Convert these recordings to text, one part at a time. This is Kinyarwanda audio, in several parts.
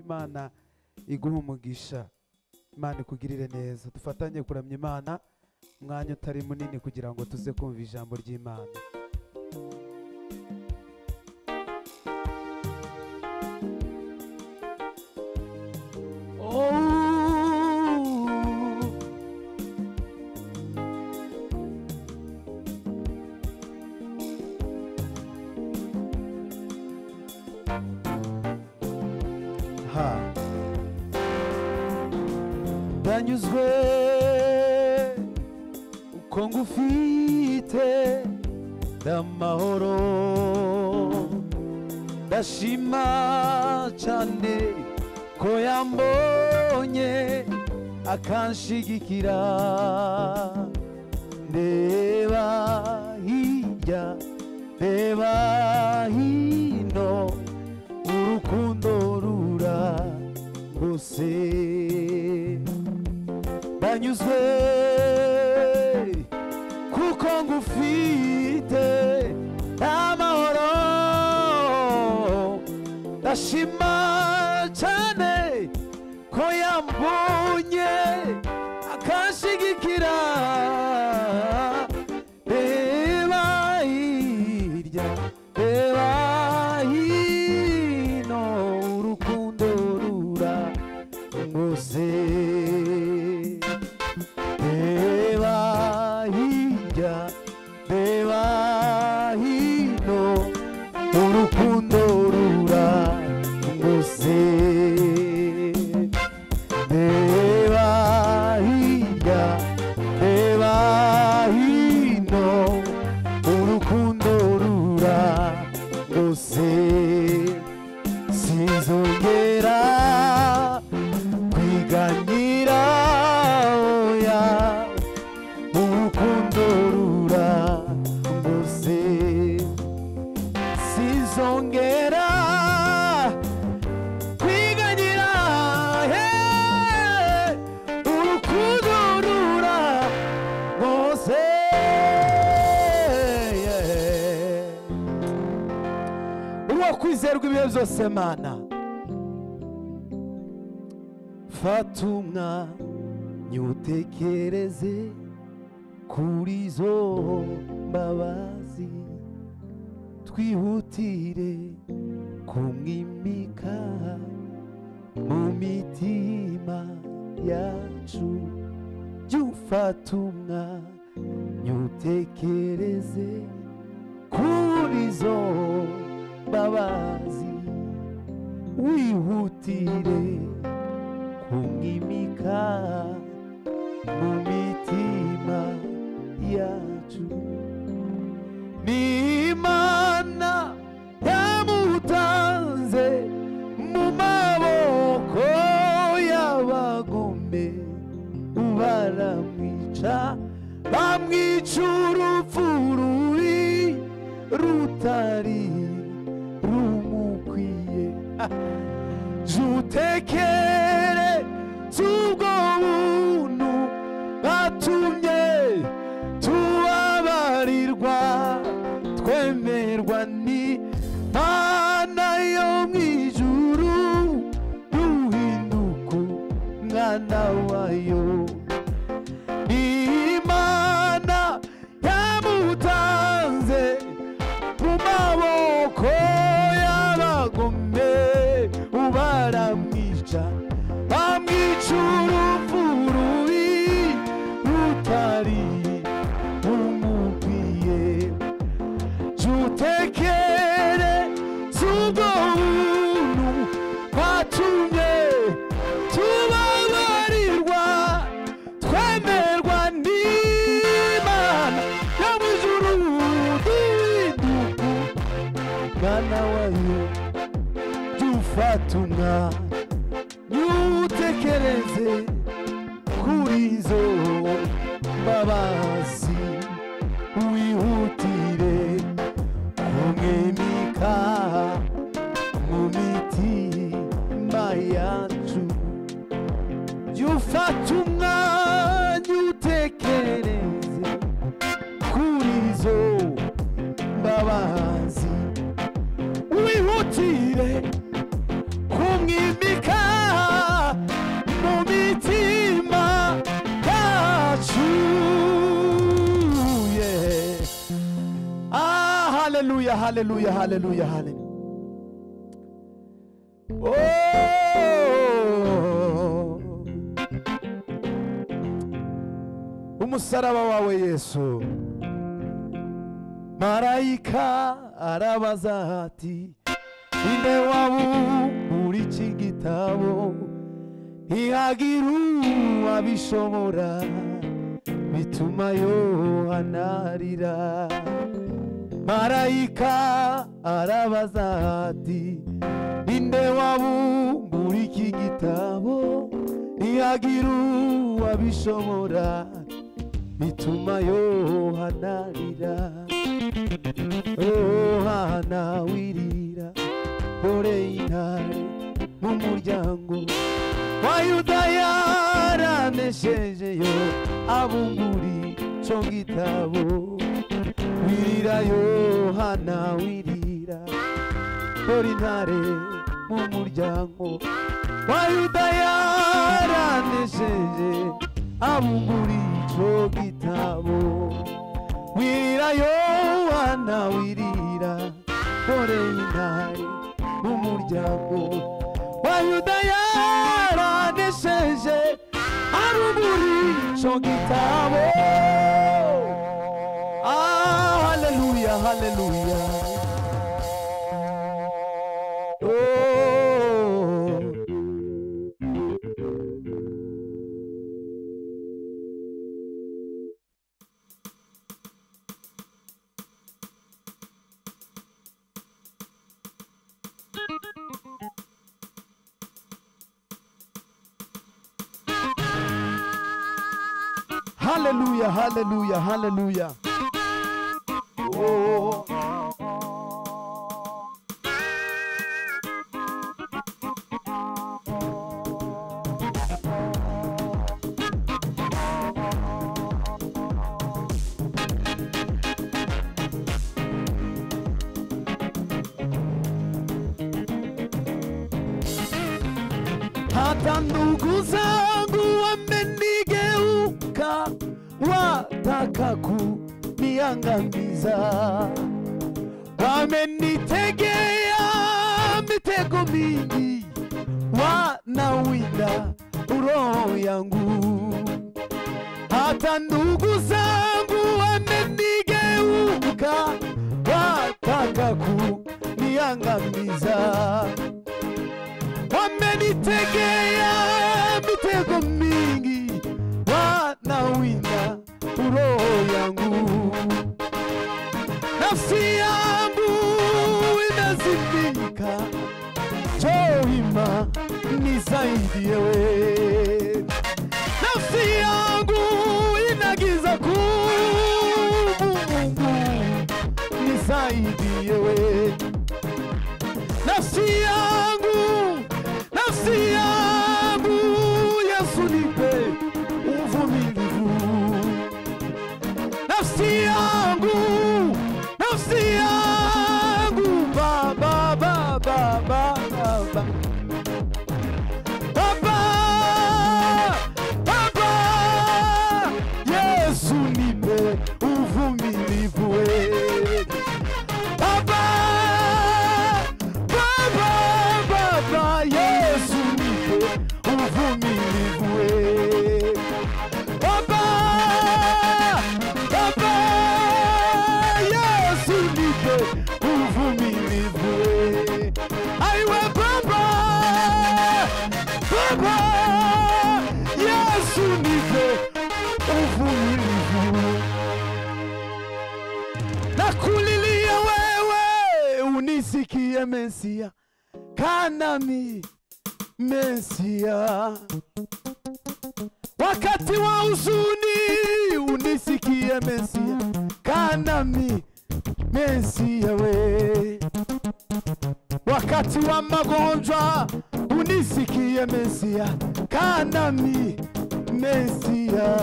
Imana iguha umugisha, Imana ikugirire neza. Dufatanye kuramya Imana umwanya utari munini kugira ngo tuze kumva ijambo ry'Imana. Ndanyuzwe uko ngufite ndamahoro, ndashima cyane ko yambonye akanshigikira. Ndeba hirya ndeba hino, urukundo rurangose. Ndanyuzwe kuko ngufite amahoro, ndashima cyane ko yambonye akanshigikira. Reba hirya reba hino, urukundo rurangose. Urukundo rurangose. Reba hirya reba hino, urukundo rurangose. Sinzongera kwiganyira oya, urukundo rurangose. Sinzongera kwiganyira urukundo rurangose. Uwo kwizerwa ibihe byose Mana. Fata umwanya utekereze kuri izo mbabazi, twihutire kumwimika mu mitima yacu. Jya ufata umwanya utekereze kuri izo mbabazi, wihutire kumwimika mu mitima yacu. Ni Imana yamutanze mu maboko y'abagome, baramwica bamwica urupfu rubi rutari rumukwiye. Jutekere ubwo buntu bwatumye tubabarirwa, twemerwa n'Imana yo mw'ijuru, duhinduka umwana wayo. Imana yamutanze mu maboko y'abagome, baramwica bamwica urupfu rubi rutari rumukwiye. Jutekere ubwo buntu bwatumye tubabarirwa, twemerwa n'Imana yo mw'ijuru, duhinduka umwana wayo. Dufata umwanya utekereze kuri izo mbabazi, wihutire kumwimika mu mitima yacu. Jya ufata umwanya utekereze kuri izo mbabazi, wihutire kumwimika hallelujah, hallelujah, hallelujah, hallelujah. Oh, umusaraba wawe Yesu. Marayika arabaza ati, inde wabumbura iki gitabo? Ntihagira uwabishobora, bituma Yohana arira. Marayika arabaza ati, inde wabumbura iki gitabo? Ntihagira uwabishobora, bituma Yohana arira. Yohana wirira, dore intare mu muryango wa Yuda yaraneshejeyo, abumbura ico gitabo. Wirira Yohana wirira, dore intare mu muryango wa Yuda yaranesheje, abumbura ico gitabo. Wirira Yohana wirira, dore intare mu muryango wa Yuda yaranesheje, abumbura ico gitabo. Hallelujah, hallelujah. Oh. Hallelujah, hallelujah, hallelujah. Oh. Hata ndugu zangu wamenigeuka, wataka kuniangamiza. Wamenitegea mitego mingi, wanawinda roho yangu. Hata ndugu zangu wamenigeuka, wataka kuniangamiza. Wamenitegea mitego mingi, wanawinda roho yangu. Nafsi yangu inazimika, Joima nisaidie wewe. Nafsi yangu inagiza kumu, Mungu nisaidie wewe. Nafsi yangu, nafsi yangu, Yesu nipe uvumilivu. Nafsi yangu, nafsi yangu, Baba, Baba, Baba, Baba, Baba, Baba, Yesu nipe uvumilivu. Baba, Baba, Baba, Yesu nipe uvumilivu. Baba, Baba, Yesu nipe uvumilivu. Aiwe Baba, Baba, Yesu nipe uvumilivu. Nakulilia wewe, unisikie Mesia, kanami Mesia. Wakati wa huzuni unisikie Mesia, kanami Mesia we. Wakati wa magonjwa unisikie Mesia, kanami Mesia.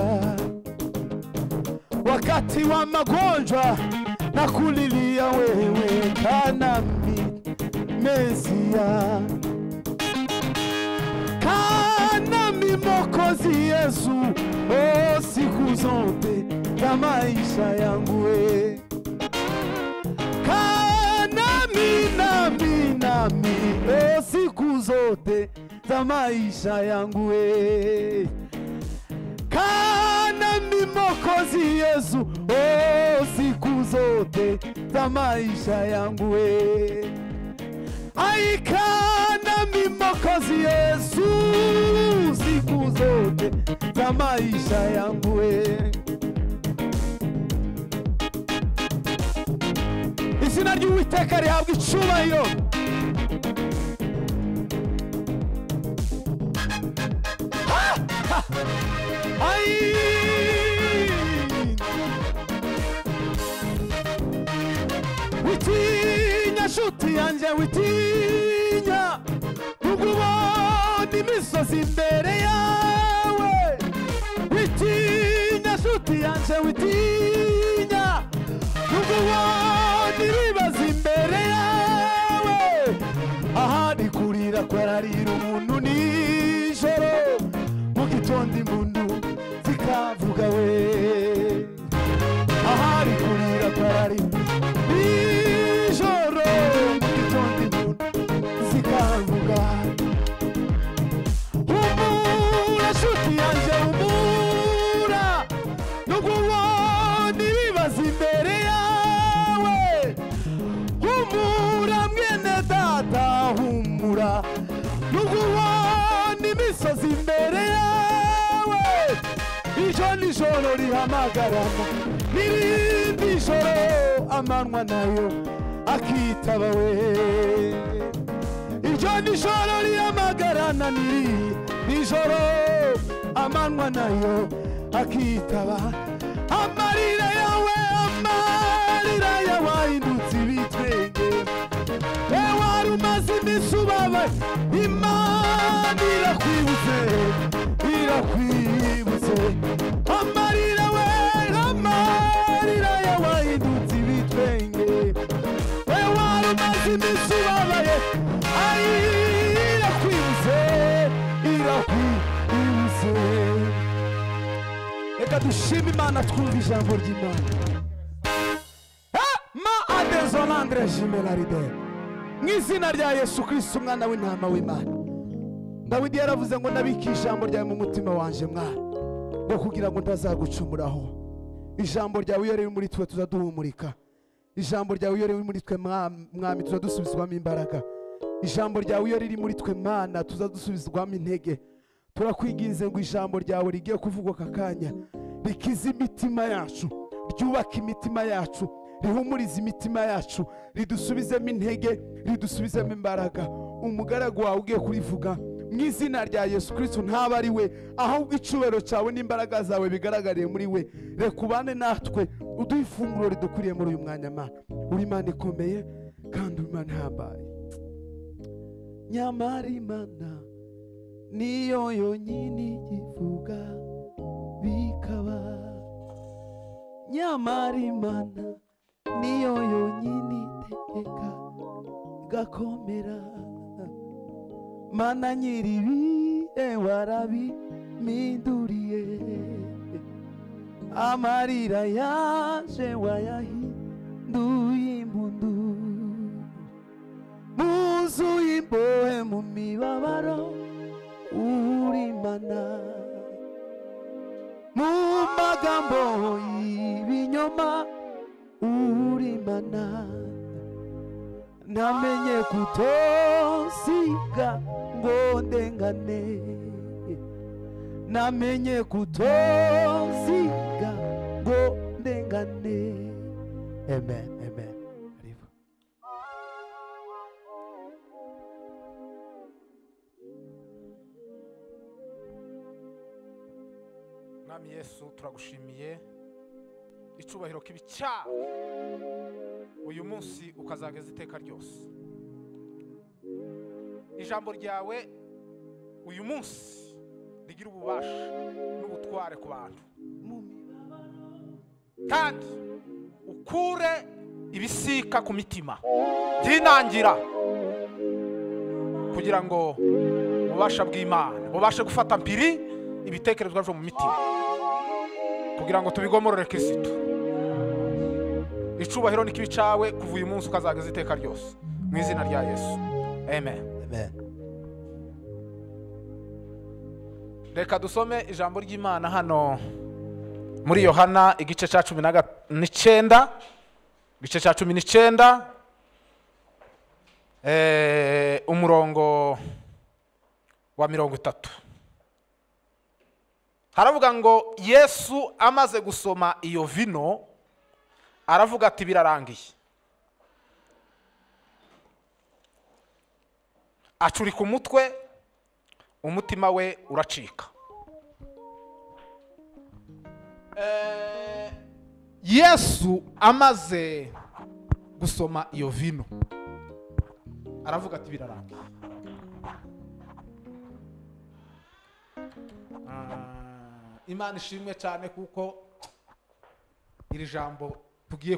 Wakati wa magonjwa nakulilia wewe, kanami Mesia. Kanami Mwokozi Yesu, oh, siku zote za maisha yangu we. Kanami nami siku zote za maisha yangu kana mi Mwokozi Yesu siku zote za maisha yangu ai kana mi Mwokozi Yesu siku zote za maisha yangu izina ry'Uwiteka rihabwa icubahiro ai witinya nshuti yanjye witinya ubona imisozi imbere yawe witinya nshuti yanjye witinya ubona ibibazo imbere yawe ahari kurira kwararira umuntu nijoro mu gitondo impundu zikavuga we ahari kurira kwararira nijoro mu gitondo impundu zikavuga humura nshuti yanjye humura nubwo ubona ibibazo imbere yawe humura mwene data humura nubwo ubona imisozi imbere yawe ijoro nijoro rihamagarana n'irindi joro amanywa nayo akitaba we ijoro nijoro rihamagarana n'irindi joro amanywa nayo akitaba amarira yawe wahindutse ibitwenge wari umaze iminsi ubabaye Imana irakwibutse amarira wahindutse ibitwenge wari umaze iminsi ubabaye irakwibutse reka dushime Imana twumva ijambo ry'Imana ma adezolandre jimelaride mw'izina rya Yesu Kristo umwana w'intama w'Imana Dawidi yaravuze ngo nabike ijambo ryawe mu mutima wanje mwana ngo kugira ngo ntazagucumuraho ijambo ryawe iyo riri muri twe tuzaduhumurika ijambo ryawe iyo riri muri twe mwami tuzadusubizwamo imbaraga ijambo ryawe iyo riri muri twe Mana tuzadusubizwamo intege turakwinginze ngo ijambo ryawe rigiye kuvugwa aka kanya rikize imitima yacu ryubaka imitima yacu rihumuriza imitima yacu ridusubizemo intege ridusubizemo imbaraga umugaragu wawe ugiye kurivuga mw'izina rya Yesu Kristo ntaba ari we ahubwo icubahiro cyawe n'imbaraga zawe bigaragariye muri we reka ubane natwe uduhe ifunguro ridukwiriye muri uyu mwanya Mana uri Imana ikomeye kandi uri Imana ihambaye nyamara Imana niyo yonyine ivuga bikaba nyamara Imana niyo yonyine itegeka gakomera Mana nyiribihe warabiminduriye amarira yaje wayahinduye impundu muzuye imbohe mu mibabaro uri Imana mu magambo y'ibinyoma uri Imana namenye kutosiga ngo ndengane namenye kutosiga ngo ndengane amen amen arivo Mwami Yesu turagushimiye icubahiro k'ibicyaha uyu munsi ukazageza iteka ryose ijambo ryawe uyu munsi rigira ububasha n'ubutware ku bantu kandi ukure ibisika ku mitima byinangira kugira ngo ububasha bw'Imana bubashe gufata mpiri ibitekerezo byo mu mitima kugira ngo tubigomorore Kristo icubahiro n'ikibi cawe kuva uyu munsi ukazageza iteka ryose mu izina rya Yesu. amen. amen. Reka dusome ijambo ry'Imana hano muri Yohana igice cya 19, igice cya 19, umurongo wa 30. Haravuga ngo Yesu amaze gusoma iyo vino aravuga ati birarangiye. Acurika umutwe, umutima we uracika. Yesu amaze gusoma iyo vino aravuga ati birarangiye. Imana ishimwe cyane kuko iri jambo tugiye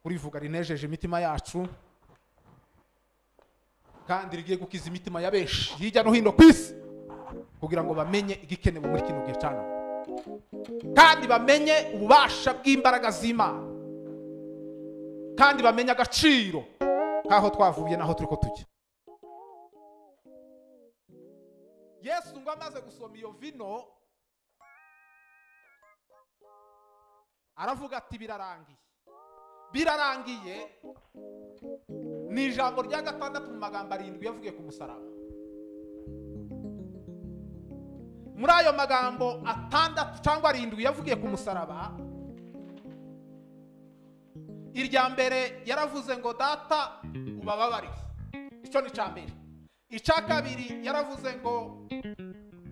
kurivuga rinejeje imitima yacu kandi rigiye gukiza imitima ya benshi hirya no hino ku isi kugira ngo bamenye igikenewe muri kino gihe cyane kandi bamenye ububasha bw'imbaraga z'Imana kandi bamenye agaciro kaho twavuye naho turiko tujya. Yesu ngo amaze gusoma iyo vino aravuga ati birarangiye. Birarangiye ni ijambo rya 6 mu magambo 7 yavugiye ku musaraba. Muri ayo magambo 6 cyangwa 7 yavugiye ku musaraba, irya mbere yaravuze ngo data ubababariye. Icyo ni cyambere. Icya kabiri yaravuze ngo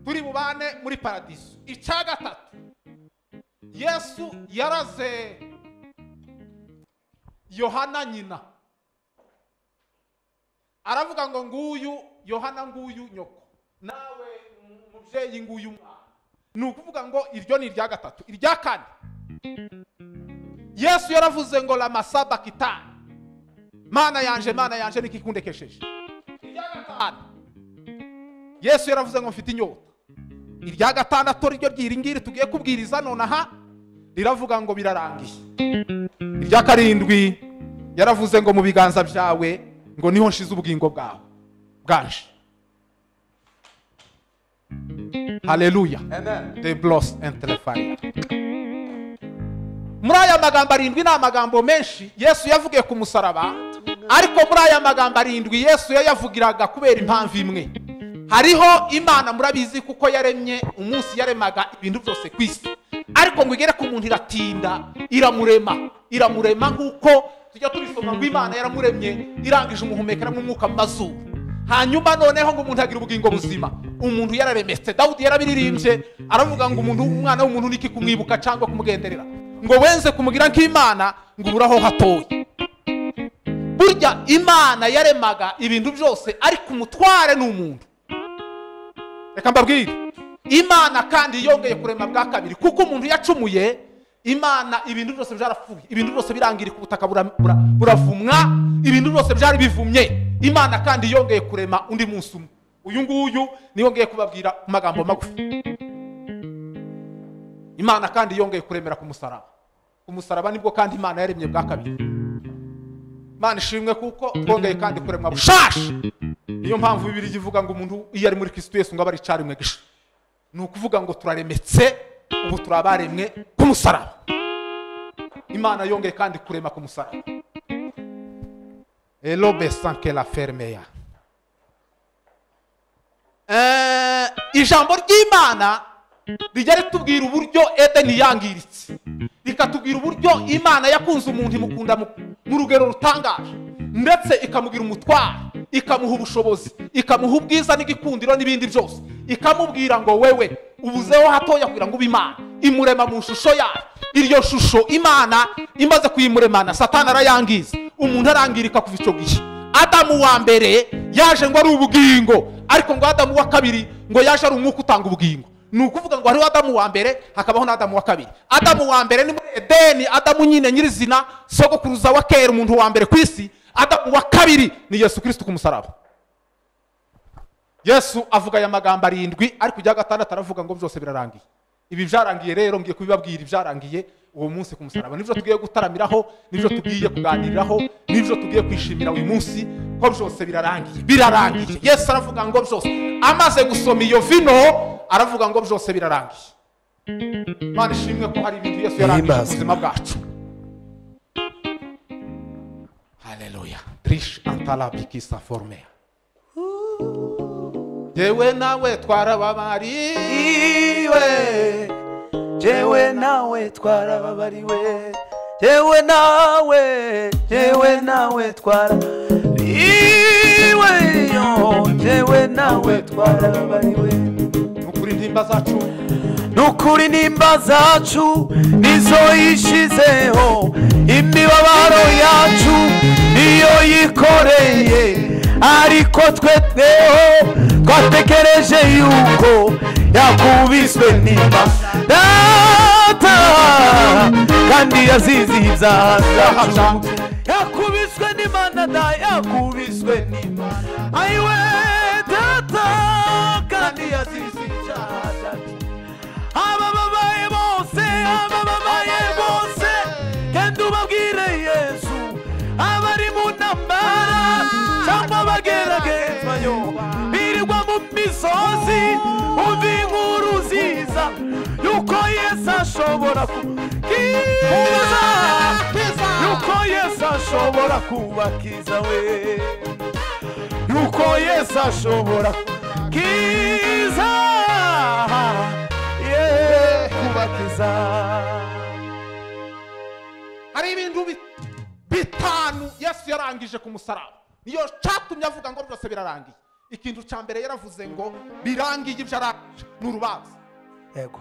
turi bubane muri paradiso. Icya gatatu Yesu yaraze Yohana nyina aravuga ngo nguyu Yohana, nguyu nyoko, nawe mubyeyi nguyu mwana. Ni ukuvuga ngo iryo ni irya gatatu. Irya kane Yesu yaravuze ngo la masaba kitani, mana yanje nikikundekesheje. Irya gatanu Yesu yaravuze ngo mfite inyota. Irya gatandatu ryo ryiringiri tugiye kubwiriza nonaha riravuga ngo birarangiye. Irya karindwi yaravuze ngo mu biganza byawe ngo niho nshize ubugingo bwawe bwanje. Hallelujah. Amen. The blood and the fire. Muri aya magambo 7 ni amagambo menshi Yesu yavugiye ku musaraba, ariko muri aya magambo 7 Yesu yayavugiraga kubera impamvu imwe. Hariho Imana murabizi kuko yaremye umunsi yaremaga ibintu byose kwisi, ariko ngo igere ku muntu iratinda iramurema nkuko tujya tubisoma ngo Imana yaramuremye irangije umuhumekera mu mwuka mu mazuru. Hanyuma noneho ngo umuntu agira ubugingo buzima, umuntu yararemetse. Dawudi yarabiririmbye aravuga ngo umuntu umwana w'umuntu niki kumwibuka cyangwa kumugenderera, ngo wenze kumugira nk'Imana ngo uburaho hatoye. Burya Imana yaremaga ibintu byose ariko umutware n'umuntu. Reka mbabwire, Imana kandi yongeye kurema bwa kabiri kuko umuntu yacumuye. Imana ibintu byose byarapfuye, ibintu byose birangirika, ubutaka buravumwa, ibintu byose byari bivumye. Imana kandi yongeye kurema undi munsi umwe. Uyu nguyu ni yongeye kubabwira magambo magufi. Imana kandi yongeye kuremera ku musaraba. Ku musaraba nibwo kandi Imana yaremye bwa kabiri. Imana ishimwe kuko twongeye kandi kuremwa bushasha. Niyo mpamvu Bibiliya ivuga ngo umuntu iyo ari muri Kristo Yesu ngo abari carimwe gisha. Ni ukuvuga ngo turaremetse, ubu turabaremwe ku musaraba. Imana yongeye kandi kurema ku musaraba. Elobe sanke la fermeya. Ijambo ry'Imana rijya ritubwira uburyo Edeni yangiritse, rikatubwira uburyo Imana yakunze umuntu imukunda mu rugero rutangaje, ndetse ikamugira umutware, ikamuha ubushobozi, ikamuha ubwiza n'igikundiro n'ibindi byose, ikamubwira ngo wewe ubuzeho hatoya kugira ngo ube Imana. Imurema mu shusho yayo. Iryo shusho Imana imaze kuyimuremana, Satani arayangiza, umuntu arangirika kuva icyo gihe. Adamu wa mbere yaje ngo ari ubugingo, ariko ngo Adamu wa kabiri ngo yaje ari umwuka utanga ubugingo. Ni ukuvuga ngo hariho Adamu wa mbere hakabaho na Adamu wa kabiri. Adamu wa mbere ni muri Edeni, Adamu nyine nyirizina, sogokuruza wa kera, umuntu wa mbere ku isi. Adamu wa kabiri ni Yesu Kristo ku musaraba. Yesu avuga aya magambo 7, ariko ijya gatandatu aravuga ngo byose birarangiye. Ibi byarangiye rero ngiye kubibabwira ibyarangiye uwo munsi ku musaraba. Nivyo tugiye gutaramiraho, nivyo tugiye kuganiriraho, nivyo tugiye kwishimira uyu munsi ko byose birarangiye. Yesu aravuga ngo byose, amaze gusoma iyo vino aravuga ngo byose birarangiye. Mana ishimwe ko hari ibintu Yesu yarangije mu buzima bwacu. Haleluya. Trish antalabikisa formea. Jewe nawe twarababariwe, jewe nawe twarababariwe, jewe nawe twarababariwe, jewe nawe twarababariwe. Nukuri intimba zacu, nukuri nimba zacu nizo yishizeho, imibabaro yacu niyo yikoreye, ariko twebweho twatekereje yuko yakubiswe n'imana data, kandi yazize ibyaha byacu. Yakubiswe n'imana da, yakubiswe n'imana ayiwe data, kandi yazize ibyaha byacu. Abababaye bose kandi ubabwire Yesu, abari mu ntambara cyangwa bageragezwayo, birirwa mu misozi, umva inkuru nziza yuko Yesu ashobora kubakiza, yuko Yesu ashobora kubakiza we, yuko Yesu ashobora kubakiza, kubakiza. hari ibintu bitanu Yesu yarangije ku musaraba, niyo cyatumye avuga ngo byose birarangiye. Ikintu cya mbere yaravuze ngo birangiye ibyo arangije ni urubanza. Yego,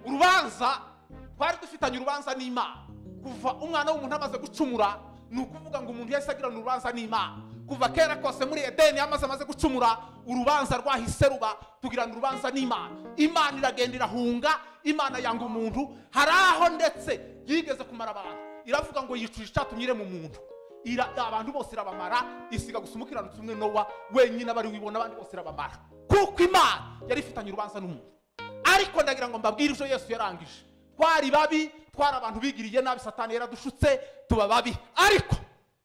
urubanza twari dufitanye urubanza n'Imana kuva umwana w'umuntu amaze gucumura. Ni ukuvuga ngo umuntu yahise agirana urubanza n'Imana kuva kera kose. Muri Edeni amaze gucumura, urubanza rwahise ruba, tugirana urubanza n'Imana. Imana iragenda irahunga, Imana yanga umuntu. Hari aho ndetse yigeze kumara abantu, iravuga ngo yicuje icyatumye irema umuntu, abantu bose irabamara, isiga gusa umukiranutsi umwe Nowa wenyine abari wibona, abandi bose irabamara, kuko Imana yari ifitanye urubanza n'umuntu. Ariko ndagira ngo mbabwire ibyo Yesu yarangije. Twari babi, twari abantu bigiriye nabi, Satani yaradushutse tuba babi, ariko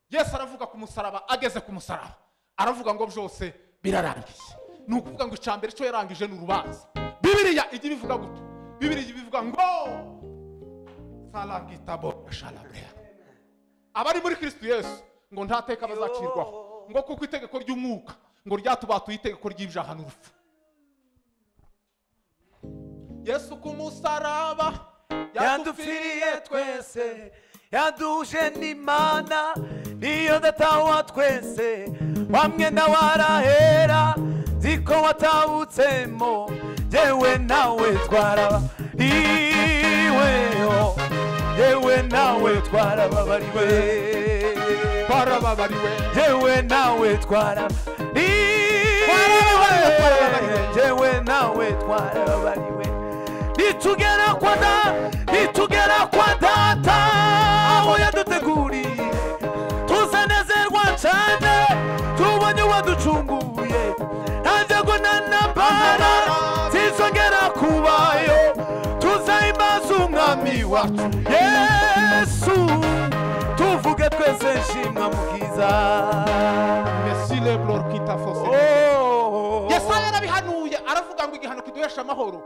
Yesu aravuga ku musaraba, ageze ku musaraba aravuga ngo byose birarangiye. Ni ukuvuga ngo icambere cyo yarangije ni urubanza. Bibiliya ijya bivuga gute? Bibiliya bivuga ngo salangitabo shalabrea, abari muri Kristo Yesu ngo nta teka bazacirwaho, ngo kuko itegeko ry'umwuka ngo ryatubatuye itegeko ry'ibyaha n'urupfu. Yesu ku musaraba yadupfiriye twese, yaduje n'Imana niyo data wa twese, wa mwenda warahera ziko watabutsemo, jewe nawe twarababariwe, jewe nawe twarababariwe, jewe nawe twarababariwe, jewe nawe twarababariwe. Nitugera kwa data aho yaduteguriye, tuzanezerwa cyane tubonye waducunguye, ntabwo nantambara zizongera kubayo, tuzahimbaza umwami wacu Yesu, tuvuge twese nshimwa mukiza. Mesile blor kitafose. Yesaya yarabihanuye aravuga ngo igihano kiduhesha amahoro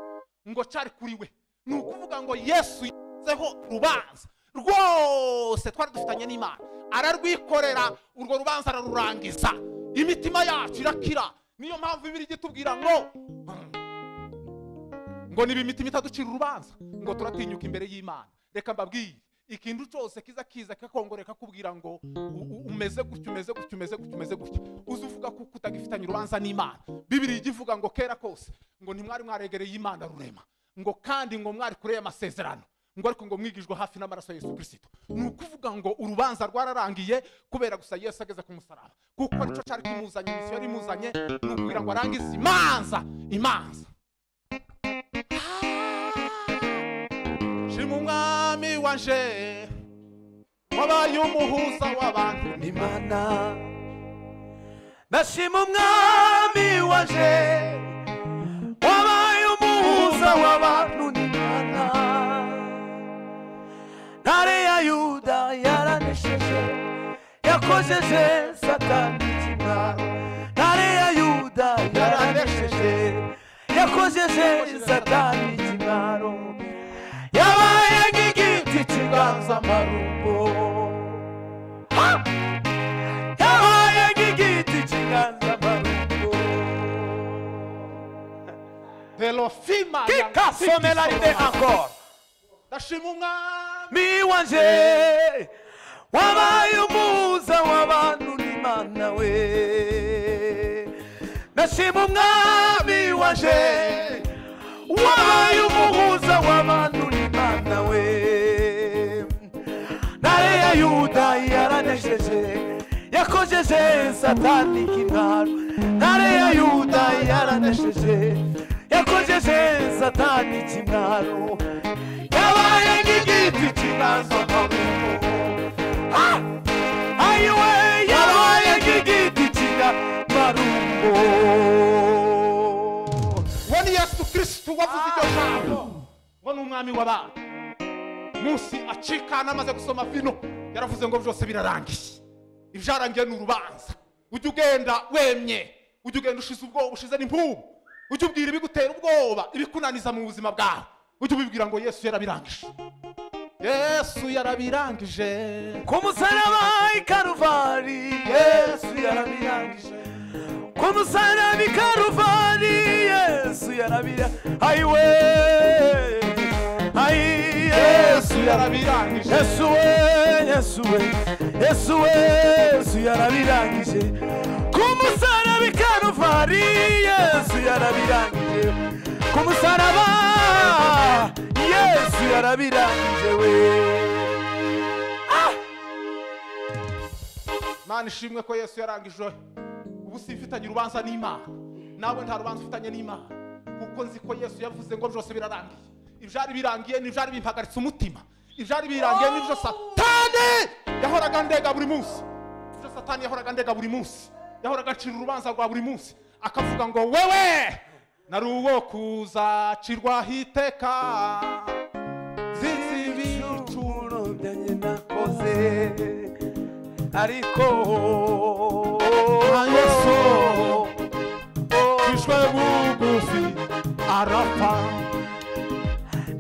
ngo cyari kuri we. Ni ukuvuga ngo Yesu yazeho urubanza rwose twari dufitanye n'Imana, ararwikorera, urwo rubanza ararurangiza, imitima yacu irakira. Niyo mpamvu Bibiliya itubwira ngo niba imitima itaducira urubanza ngo turatinyuka imbere y'Imana. Reka mbabwire, ikintu cyose kiza kakongoreka kubwira ngo umeze gutyo uzuvuga ko utagifitanye urubanza n'Imana. Bibiliya ivuga ngo kera kose ngo ntimwari mwaregereye Imana rurema, ngo kandi ngo mwari kure y'amasezerano, ngo ariko ngo mwigijwe hafi n'amaraso ya Yesu Kristo. Ni ukuvuga ngo urubanza rwararangiye kubera gusa Yesu ageze ku musaraba, kuko nicyo cyari kimuzanye, misiyo yari imuzanye ni ukugira ngo arangize imanza. Shima umwami wanje wabaye umuhuza w'abantu n'Imana, ndashima umwami wanje wabaye umuhuza w'abantu n'Imana. Ntare ya Yuda yaranesheje, yakojeje satani ikimwaro ntare ya yuda yaranesheje yakojeje satani ikimwaro yabaye nk'igiti cy'inganzamarumbo yabaye nk'igiti cy'inganzamarumbo velofima kikasomelaride encore ndashima umwami mi wanje wabaye umuhuza w'abantu n'Imana we ndashima umwami wanje wabaye umuhuza w'abantu n'Imana we ntare ya yuda yaranesheje yakojeje satani ikimwaro ntare ya yuda yaranesheje yakojeje satani ikimwaro yabaye nk'igiti cy'inganzamarumbo ayiwe yabaye nk'igiti cy'inganzamarumbo uwo ni yesu kristo wavuze iryo jambo ngo ni umwami w'abantu munsi acikana amaze gusoma vino yaravuze ngo byose birarangiye ibyarangiye ni urubanza ujya ugenda wemye ujya ugenda ushize ubwoba ushize n'impubu ujya ubwira ibigutera ubwoba ibikunaniza mu buzima bwawe ujya ubibwira ngo yesu yarabirangije yesu yarabirangije ku musaraba i Karuvari yesu yarabirangije ku musaraba i Karuvari yesu yarabirangije ayiwe ayi yesu yarabirangije yesu we yesu we yesu we yesu yarabirangije ku musaraba i Karuvari yesu yarabirangije ku musaraba yesu yarabirangije we Mana ishimwe ko yesu yarangije ubu simfitanye urubanza n'Imana nawe nta rubanza ufitanye n'Imana kuko nzi ko yesu yavuze ngo byose birarangiye ibyari birangiye n'ibyari bimpagaritse umutima ibyari birangiye n'ibyo satani yahoraga ndega buri munsi ibyo satani yahoraga ndega buri munsi yahoraga acira urubanza rwa buri munsi akavuga ngo wewe nari uwo kuzacirwaho iteka zizi ibicumuro byanjye nakoze ariko nka yesu twishwe bugufi arapfa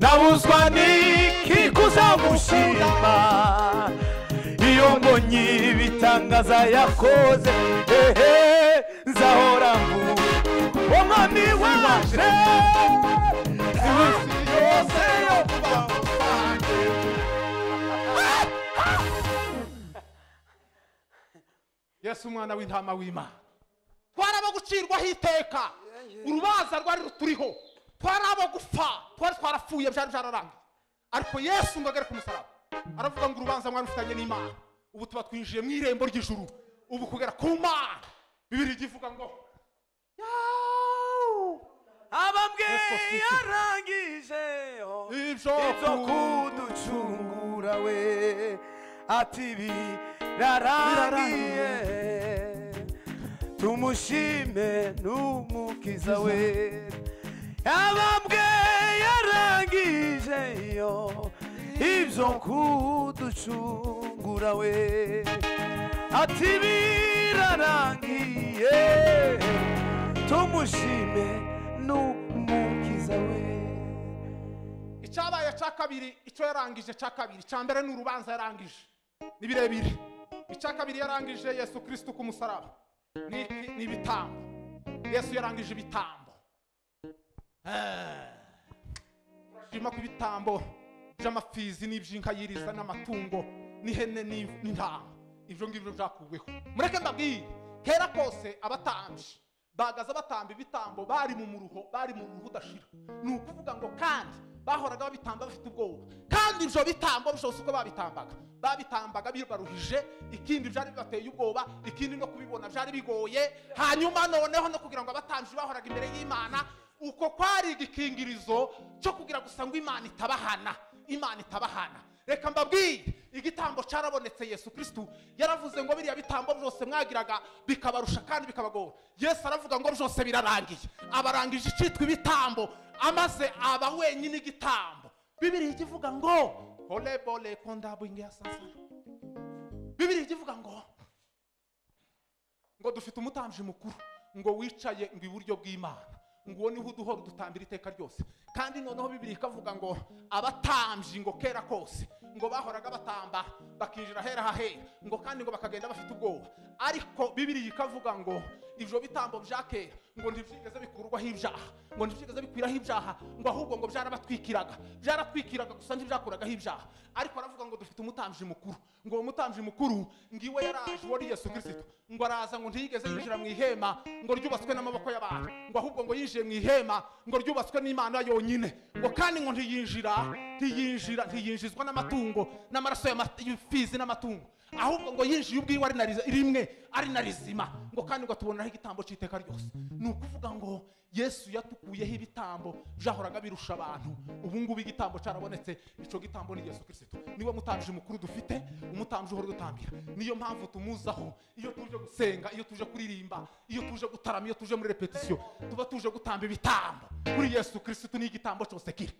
nabuzwa n'iki kuzamushima iyo mbonye ibitangaza yakoze nzahora mvuga umwami waje iminsi yose yo kubaho kwanjye yesu umwana w'intama w'Imana twaraba gucirwaho iteka urubanza rwari ruturiho twaraba gupfa twari twarapfuye byari byararangiye ariko yesu ngo agere ku musaraba aravuga ngo urubanza mwari ufitanye n'Imana ubu tuba twinjiye mu irembo ry'ijuru ubu kugera ku Mana Bibiliya ivuga ngo abambwiye yarangije ibyo kuducungura we ati birarangiye tumushime n'umukiza we abambwiye yarangije ibyo kuducungura we ati birarangiye tumushime n'umukiza we icyabaye cya kabiri icyo yarangije cya kabiri cya mbere ni urubanza yarangije ni birebire icya kabiri yarangije yesu kristo ku musaraba ni ibitambo yesu yarangije ibitambo turashima ko ibitambo by'amapfizi n'iby'inka yiriza n'amatungo n'ihene n'intama ibyo ngibyo byakuweho mureke mbabwire kera kose abatambyi bagaza batamba ibitambo bari mu muruho udashira ni ukuvuga ngo kandi bahoraga babitamba bafite ubwoba kandi ibyo bitambo byose uko babitambaga bibaruhije ikindi byari bibateye ubwoba ikindi no kubibona byari bigoye hanyuma noneho no kugira ngo abatambyi bahoraga imbere y'Imana uko kwari igikingirizo cyo kugira gusa ngo Imana itabahana reka mbabwire igitambo cyarabonetse Yesu Kristo yaravuze ngo biriya bitambo byose mwagiraga bikabarusha kandi bikabagora Yesu aravuga ngo byose birarangiye abarangije icitwa ibitambo amaze aba wenyine igitambo Bibiliya ivuga ngo ole bole kondabu ingia sasa Bibiliya ivuga ngo ngo dufite umutambyi mukuru ngo wicaye ngo iburyo bw'Imana, ngo uwo niho uduhora dutambira iteka ryose. Kandi noneho Bibiliya ikavuga ngo abatambyi ngo kera kose ngo bahoraga batamba bakinjira hera hahera, ngo kandi ngo bakagenda bafite ubwoba. Ariko Bibiliya ikavuga ngo ivyo bitambo bya kera ngo ntivyigeze bikurwaho ibyaha, ngo ntivyigeze bikwiraho ibyaha, ngo ahubwo ngo byaratwikiraga gusa ntivyakuragaho ibyaha. Ariko aravuga ngo dufite umutambyi mukuru, ngo uwo mutambyi mukuru ngiwe yaraje wari Yesu Kristo, ngo araza ngo ntiyigeze yinjira mu ihema ngo ryubatswe n'amaboko y'abantu, ngo ahubwo ngo yinjiye mu ihema ngo ryubatswe n'Imana yonyine, ngo kandi ngo ntiyinjizwa n'amatungo n'amaraso y'imfizi n'amatungo, ahubwo ngo yinjiye ubwiwe ari na rizima, ngo kandi ngo tuboneraho igitambo cy'iteka ryose. Ni ukuvuga ngo Yesu yatukuyeho ibitambo byahoraga birusha abantu, ubu ngubu igitambo cyarabonetse. Ico gitambo ni Yesu Kristo, niwe mutambyi mukuru dufite, umutambyi uhora dutambira. Niyo mpamvu tumuzaho iyo tuje gusenga, iyo tuje kuririmba, iyo tuje gutarama, iyo tuje muri repetition, tuba tuje gutamba ibitambo kuri Yesu Kristo. Ni igitambo cyose kiri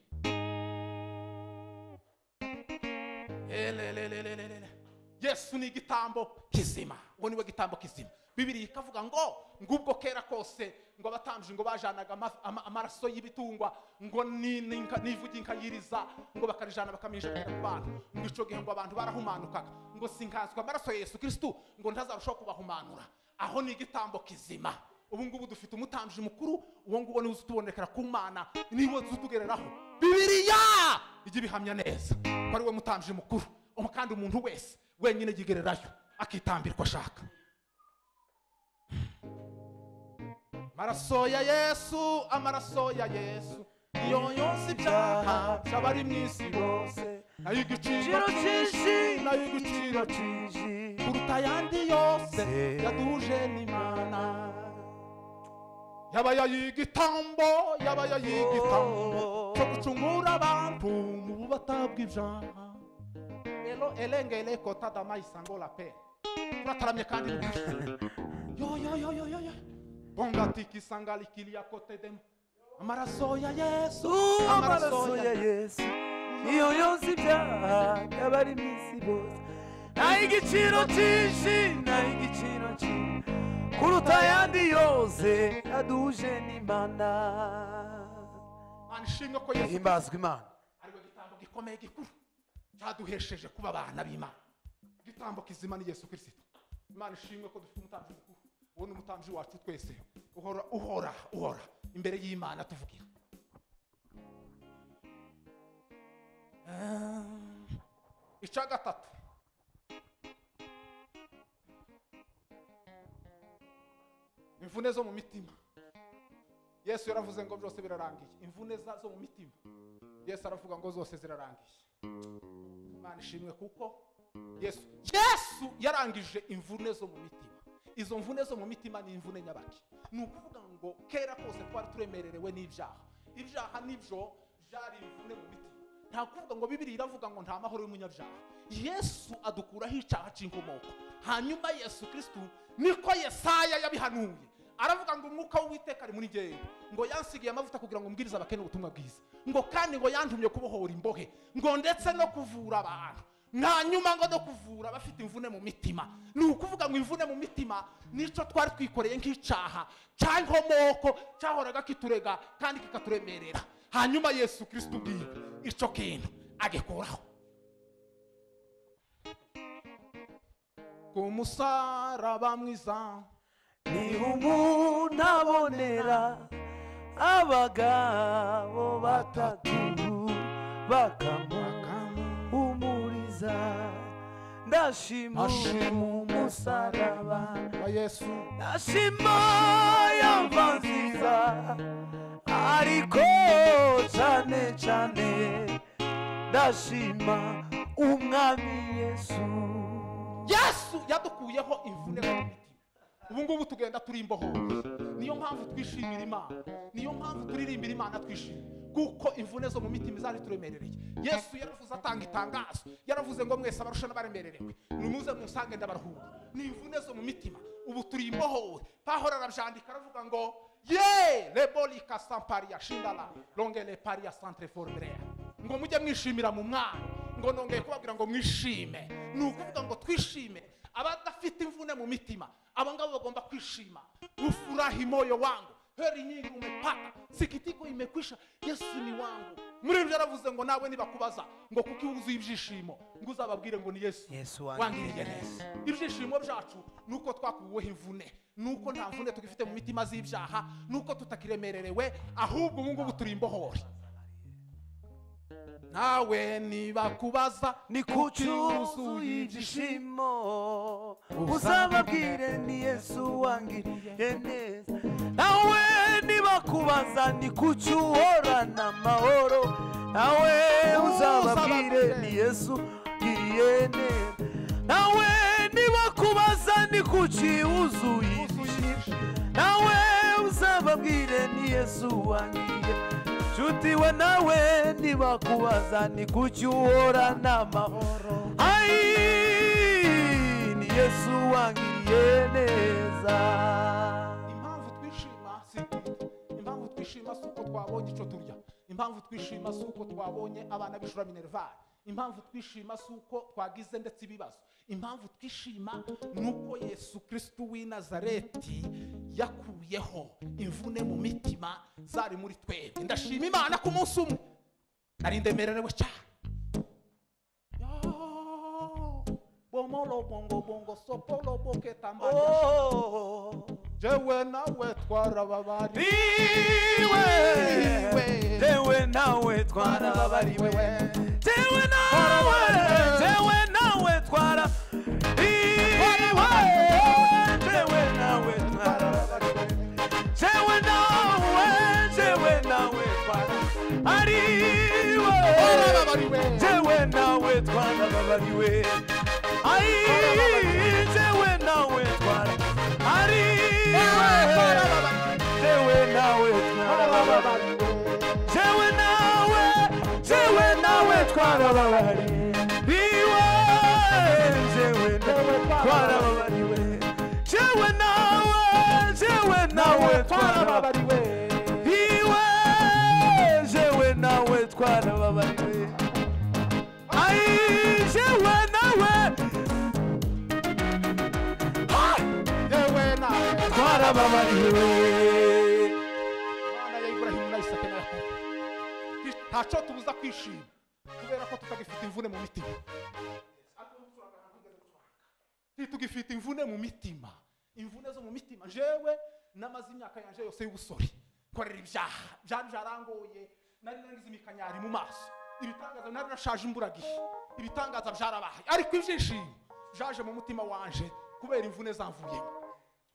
Yesu ni igitambo kizima, ngo niwe gitambo kizima. Bibiliya ikavuga ngo ngubwo kera kose ngo abatambyi ngo bajanaga amaraso y'ibitungwa ngo nivugi nkayiriza ngo bakarijana bakamisha ku bantu, ngo ico gihe ngo abantu barahumanukaga, ngo sinkazwa amaraso ya Yesu Kristo ngo ntazarushaho kubahumanura. Aho ni igitambo kizima. Ubu ngubu dufite umutambyi mukuru, uwo nguwo niwe uzutubonekera ku Mana, niwe uzutugereraho. Bibiliya ijya ibihamya neza ko ari we mutambyi mukuru, kandi umuntu wese wenyine yigererayo akitambirwa ashaka. Amaraso ya Yesu, amaraso ya Yesu iyo yose ibyaha by'abari mu isi bose, nayo igiciro cyinshi, nayo igiciro cyinshi kuruta ayandi yose yaduhuje n'Imana. Yabaye igitambo cyo gucungura abantu mu bubata bw'ibyaha. Elo elengele kota dama isango la pe. Turataramye kandi yo bonga tiki sanga likilia kote dem. Amaraso ya Yesu, amaraso ya Yesu iyo yose ibyaha y'abari mu isi bose, nayo igiciro cyinshi, nayo igiciro cyinshi kuruta ayandi yose yaduhuje n'Imana. Manishimwe ko Yesu himbazwa Imana, ariwe gitambo gikomeye gikuru cyaduhesheje kuba abana b'Imana. Gitambo kizima ni Yesu Kristo. Imana ishimwe ko dufite umutambyi mukuru, uwo ni umutambyi wacu twese uhora imbere y'Imana tuvugira. Icya gatatu, imvune zo mu mitima. Yesu yaravuze ngo byose birarangiye. Imvune zo mu mitima Yesu aravuga ngo zose zirarangiye. Imana ishimwe kuko Yesu yarangije imvune zo mu mitima. Izo mvune zo mu mitima ni imvune nyabaki. Ni ukuvuga ngo kera kose twari turemererewe n'ibyaha. Ibyaha nibyo byari imvune mu mitima. Nta kuvuga ngo Bibiliya iravuga ngo nta mahoro y'umunyabyaha. Yesu adukuraho icyaha cy'inkomoko. Hanyuma Yesu Kristo niko Yesaya yabihanuye, aravuga ngo umwuka w'Uwiteka ari muri jyewe, ngo yansigiye amavuta kugira ngo mbwirize abakene ubutumwa bwiza, ngo kandi ngo yantumye kubohora imbohe, ngo ndetse no kuvura abantu, hanyuma ngo no kuvura abafite imvune mu mitima. Ni ukuvuga ngo imvune mu mitima nico twari twikoreye nk'icyaha cy'inkomoko cyahoraga kiturega kandi kikaturemerera. Hanyuma Yesu Kristo ubwiwe ico kintu agikuraho. Ku musaraba mwiza niho umuntu abonera abagabo batatu bakamuhumuriza. Ndashima umusaraba wa Yesu, ndashima yamva nziza, ariko cyane cyane ndashima umwami Yesu. Yesu yadukuyeho imvune mu mitima. Ubu ngubu tugenda turi imbohoro. Niyo mpamvu twishimira Imana, niyo mpamvu turirimbira Imana twishimira, kuko imvune zo mu mitima zari turemerereye. Yesu yaravuze atanga itangazo, yaravuze ngo mwese abarusha n'abaremererewe nimuze musange ndabaruhura. Ni imvune zo mu mitima. Ubu turi imbohoro. Pahora arabyandika aravuga ngo lebolika samparia shindala longele paria centre formrea, ngo mujye mwishimira mu Mwana, ngo nongeye kubabwira ngo mwishime. Ni ukuvuga ngo twishime abadafite imvune mu mitima, abo ngabo bagomba kwishima. Ufurahi moyo wangu, heri nyingi umepata, sikitiko imekwisha, Yesu ni wangu. Muri yaravuze ngo nawe nibakubaza ngo kuki wuzuye ibyishimo, ngo uzababwire ngo ni Yesu wangiriye neza. Ibyishimo byacu nuko twakuweho imvune, nuko nta mvune tugifite mu mitima z'ibyaha, nuko tutakiremererewe, ahubwo ubu ngubu turi imbohori. Nawe nibakubaza ni kuki wuzuye ibyishimo, uzababwire ni Yesu wangiriye neza. Nawe nibakubaza ni kuki uhorana amahoro, nawe uzababwire ni Yesu wangiriye neza. Nawe nibakubaza ni kuki wuzuye ibyishimo, nawe uzababwire ni Yesu wangiriye. Nshuti we nawe nibakubaza ni kuki uhorana amahoro, ai ni Yesu wangiriye neza. Impamvu twishima si impamvu twishima si uko twabonye icyo turya, impamvu twishima si uko twabonye abana b'ishura minerval, impamvu twishima si uko twagize ndetse ibibazo, impamvu twishima nuko Yesu Kristo w'i Nazareti yakuyeho imvune mu mitima zari muri twebwe. Ndashima Imana ku munsi umwe nari ndemererewe cyane. Bomolo bongo bongo sopolo boke tambanya, jewe nawe twarababariwe, jewe nawe twarababariwe, jewe nawe twarababariwe, jewe nawe twarababariwe, jewe nawe twarababariwe, jewe nawe twarababariwe, ai jewe nawe twarababariwe, jewe nawe twarababariwe, jewe nawe twarababariwe, jewe twarababariwe, jewe nawe twarababariwe, jewe nawe twarababariwe, ai jewe nawe twarababariwe. Mana ya Ibrahimu na Isaka na Yakobo, ntacyo tubuza kwishima kubera ko tutagifite imvune mu mitima. Tugifite imvune mu mitima, imvune zo mu mitima. Jewe namaze imyaka yanje yose y'ubusore korera ibyaha byarangoye, nari nagize imikanyari mu maso, ibitangaza nari nashaje imburagihe, ibitangaza byarabaye, ariko ibyishimo byaje mu mutima wanje kubera imvune zamvuyemo.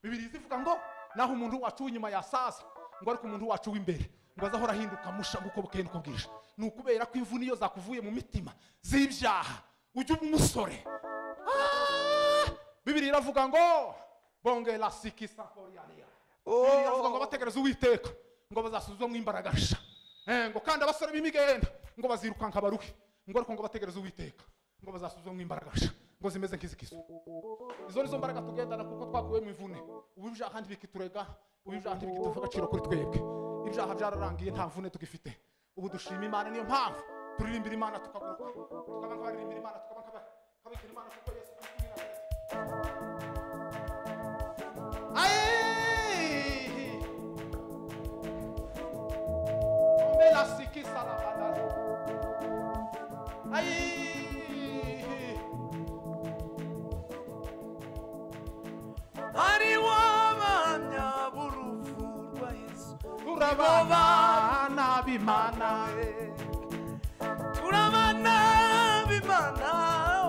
Bibiri zivuga ngo naho umuntu wacu w'inyuma yasaza, ngo ariko umuntu wacu w'imbere ngo azahora ahinduka musha nguko bukeye nuko bwije. Ni ukubera ko imvune iyo zakuvuye mu mitima z'ibyaha ujye umusore. Bibiri iravuga ngo bonge la sikisa koriania, Bibiri iravuga ngo bategereza Uwiteka ngo bazasuzumwa imbaraga sha, ngo kandi abasore b'imigenda ngo bazirukanka baruhe, ngo ariko ngo bategereza Uwiteka ngo bazasuzumwa imbaraga sha, ngo zimeze nk'izikizo. Izo nizo mbaraga tugendana kuko twakuwe mu imvune. Ubu ibyaha ntibikiturega, ubu ibyaha ntibikituva agaciro kuri twebwe, ibyaha byararangiye, nta mvune tugifite. Ubu dushima Imana, niyo mpamvu turirimbira Imana tukaguruka, tukaba nk'abaririmbira Imana, tukaba nk'abikira Imana kuko Yesu Kristo w'i Nazareti. La sikisa la badalo, Hari wabanya burufu rwa Yesu, turabana b'Imana, turabana b'Imana,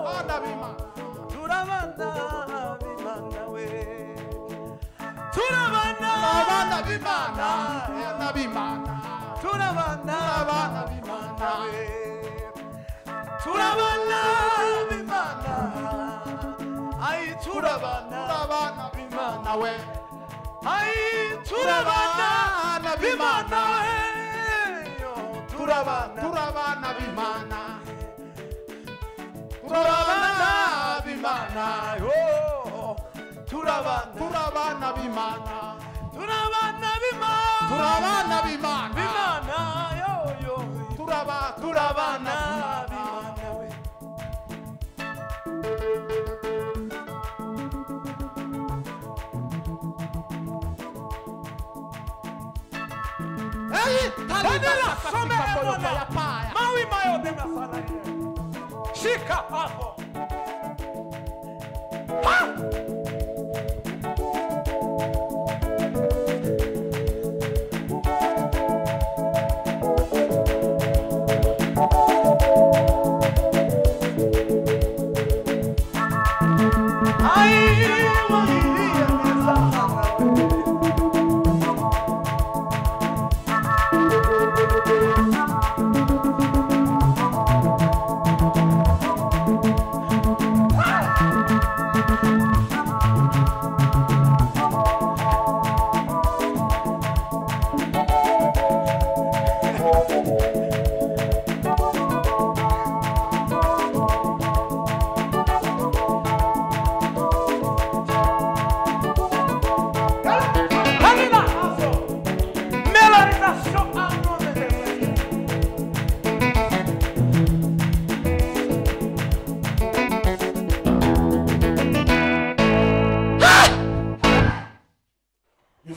bana b'Imana, turabana b'Imana we, turabana b'Imana, bana b'Imana, turabana b'Imana we, turabana b'Imana, ai turabana b'Imana we, ai turabana b'Imana we, turabana b'Imana, b'Imana, oh, turabana b'Imana, turabana b'Imana, b'Imana yo yo, turabana b'Imana we. Daniela, some emona. Maui mayo de masala. Shika hapo. Ha!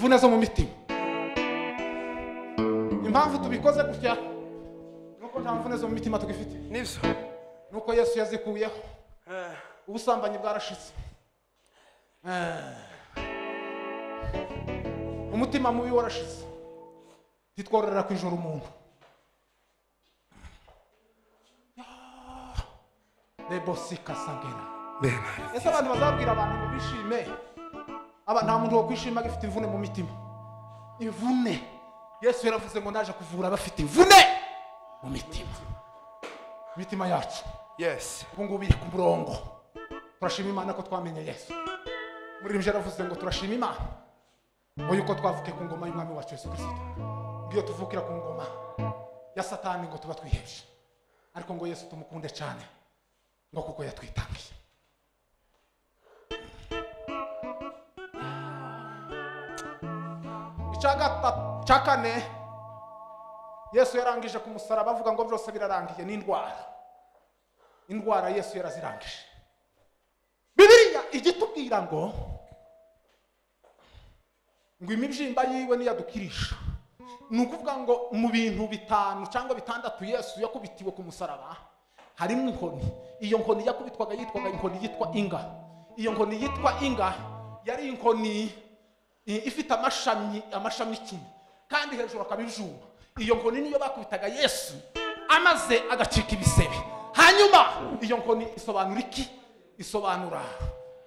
imvune zo mu mitima. Impamvu tubikoze gutya nuko nta mvune zo mu mitima tugifite. Nivyo. Nuko Yesu yazikuyeho. Ubusambanyi bwarashize. Umutima mubi warashize. Titworera ku ijuru umuntu. Lebosika sangera. Ese abantu bazabwira abantu ngo bishime. Nta muntu wo kwishima gifite imvune mu mitima. Imvune. Yesu yaravuze ngo naje kuvura abafite imvune mu mitima. Mitima yacu. Yes. Ubu ngubu iri ku murongo. Turashima Imana ko twamenye Yesu. Muri ibyo yaravuze ngo turashima Imana. Ngo yuko twavuke ku ngoma y'Umwami wacu Yesu Kristo. Ngiyo tuvukira ku ngoma ya Satani ngo tuba twihesha. Ariko ngo Yesu tumukunde cyane. Ngo kuko yatwitangiye. Chakane Yesu yarangije ku musaraba avuga ngo byose birarangiye n'indwara. Indwara Yesu yarazirangije. Bibiliya igitubwira ngo imibyimba yiwe niyadukirisha. Nukuvuga ngo mu bintu bitanu cyangwa bitandatu Yesu yakubitiwe ku musaraba harimo inkoni. Iyo nkoni yakubitwaga yitwaga inkoni yitwa inga. Iyo nkoni yitwa inga yari inkoni ifite amashami ikini kandi hejuru akabijuma. Iyo nkoni niyo bakubitaga Yesu amaze agacika ibisebe. Hanyuma iyo nkoni isobanura iki? Isobanura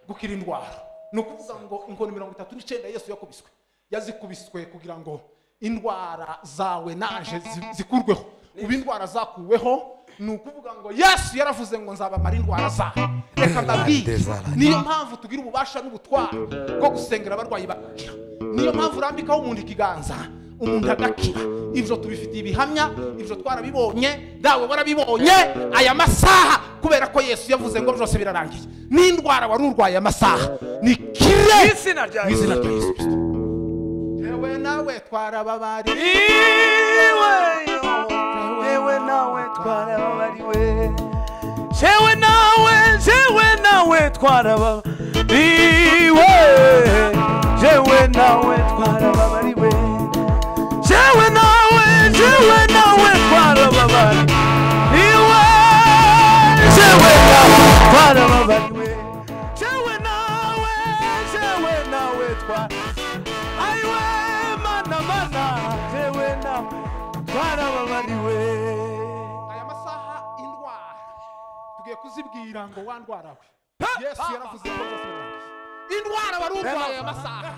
gukira indwara. Nukuvuga ngo inkoni 39 Yesu yakubiswe. Yazikubiswe kugira ngo indwara zawe naje zikurweho. Ubu indwara zakuweho nukuvuga ngo Yesu yaravuze ngo nzabamara indwara za. Reka ndabwire niyo mpamvu tugira ububasha n'ubutwara bwo gusengera abarwayi bakira. Niyo mpamvu urambikaho umuntu ikiganza umuntu agakira. Ibyo tubifitiye ibihamya, ibyo twarabibonye, dawe warabibonye aya masaha kubera ko Yesu yavuze ngo byose birarangiye. N'indwara wari urwaye amasaha ni kire Izina rya Yesu Kristo. Yewe nawe twarababari. Yewe nawe twarababariwe. Jewe nawe twarababariwe. Jewe nawe twarababariwe. Jewe nawe twarababariwe. Jewe nawe twarababariwe. Jewe nawe aiwe mana jewe nawe twarababariwe. Aya masaha indwara tugiye kuzibwira ngo wandwara we. Yesu yaravuze ngo byose birarangiye. Indwara wari urwaye amasaha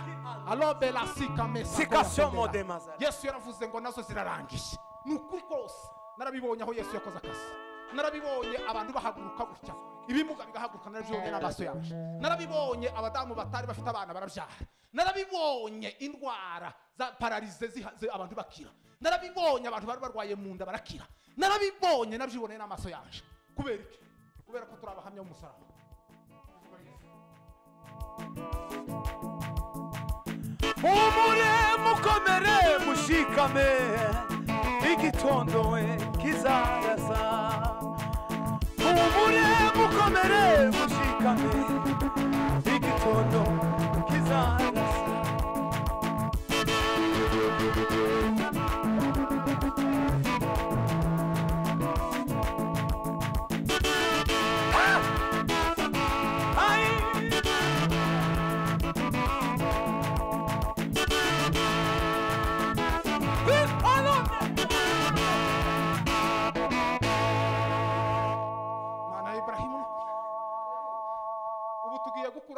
alobela sika mesa Sikashomo de mazara. Yesu yaravuze ngo nazo zirarangiye. Nukuri kose narabibonye aho Yesu yakoze akazi. Narabibonye abantu bahaguruka gutya. Ibimuga bigahaguruka narabibonye n'amaso yaje. Narabibonye abadamu batari bafite abana barabyara. Narabibonye indwara za paralize abantu bakira. Narabibonye abantu bari barwaye mu nda barakira. Narabibonye nabyiboneye n'amaso yaje. Kubera iki? Kubera ko turabahamya umusaraba. Umure mukomere mushikame igitondo we kizarasa. Umure mukomere mushikame igitondo kizarasa.